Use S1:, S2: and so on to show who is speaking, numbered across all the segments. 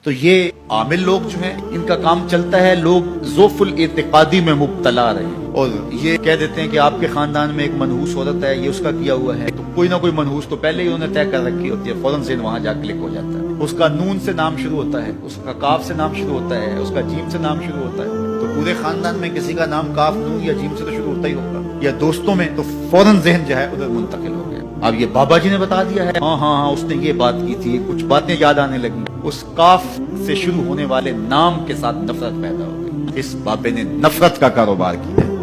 S1: تو یہ عامل لوگ جو ہیں ان کا کام چلتا ہے لوگ ذوف الاعتقادی میں مبتلا رہے ہیں اور یہ کہہ دیتے ہیں کہ آپ کے خاندان میں ایک منحوس عورت ہے، یہ اس کا کیا ہوا ہے، تو کوئی نہ کوئی منحوس تو پہلے ہی انہوں نے طے کر رکھی ہوتی ہے، فوراً ذہن وہاں جا کلک ہو جاتا ہے، اس کا نون سے نام شروع ہوتا ہے، اس کا کاف سے نام شروع ہوتا ہے، اس کا جیم سے نام شروع ہوتا ہے، تو پورے خاندان میں کسی کا نام کاف نون یا جیم سے تو شروع ہوتا ہی ہوگا، یا دوستوں میں تو فوراً ذہن جو ہے ادھر منتقل ہو گیا۔ اب یہ بابا جی نے بتا دیا ہے، ہاں اس نے یہ بات کی تھی، کچھ باتیں یاد آنے لگی، اس کاف سے شروع ہونے والے نام کے ساتھ نفرت پیدا ہو گئی۔ اس بابے نے نفرت کا کاروبار کیا ہے،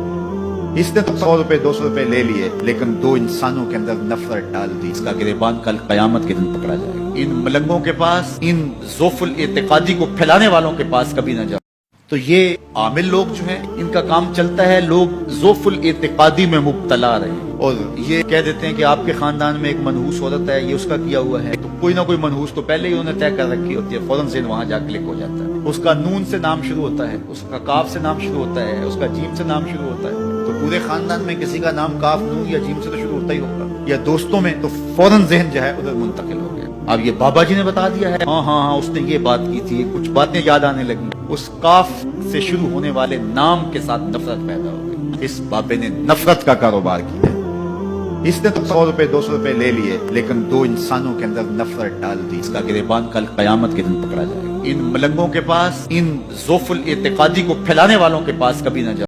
S1: اس نے تو 100 روپے 200 روپے لے لیے لیکن دو انسانوں کے اندر نفرت ڈال دی، اس کا گریبان کل قیامت کے دن پکڑا جائے گا۔ ان ملنگوں کے پاس، ان ذوف الاعتقادی کو پھیلانے والوں کے پاس کبھی نہ جاؤ۔ تو یہ عامل لوگ جو ہیں ان کا کام چلتا ہے لوگ ذوف الاعتقادی میں مبتلا رہے ہیں اور یہ کہہ دیتے ہیں کہ آپ کے خاندان میں ایک منحوس عورت ہے، یہ اس کا کیا ہوا ہے، تو کوئی نہ کوئی منحوس تو پہلے ہی انہوں نے طے کر رکھی ہوتی ہے، فوراً ذہن وہاں جا کلک ہو جاتا ہے، اس کا نون سے نام شروع ہوتا ہے، اس کا کاف سے نام شروع ہوتا ہے، اس کا جیم سے نام شروع ہوتا ہے، تو پورے خاندان میں کسی کا نام کاف نون یا جیم سے تو شروع ہوتا ہی ہوگا، یا دوستوں میں تو فوراً ذہن جو ہے ادھر منتقل ہو گیا۔ اب یہ بابا جی نے بتا دیا ہے، ہاں اس نے یہ بات کی تھی، کچھ باتیں یاد آنے لگی، اس کاف سے شروع ہونے والے نام کے ساتھ نفرت پیدا ہو گئی۔ اس بابے نے نفرت کا کاروبار کیا ہے، اس نے تو 100 روپے 200 روپے لے لیے لیکن دو انسانوں کے اندر نفرت ڈال دی، اس کا گریبان کل قیامت کے دن پکڑا جائے گا۔ ان ملنگوں کے پاس، ان ذوف الاعتقادی کو پھیلانے والوں کے پاس کبھی نہ جاؤ۔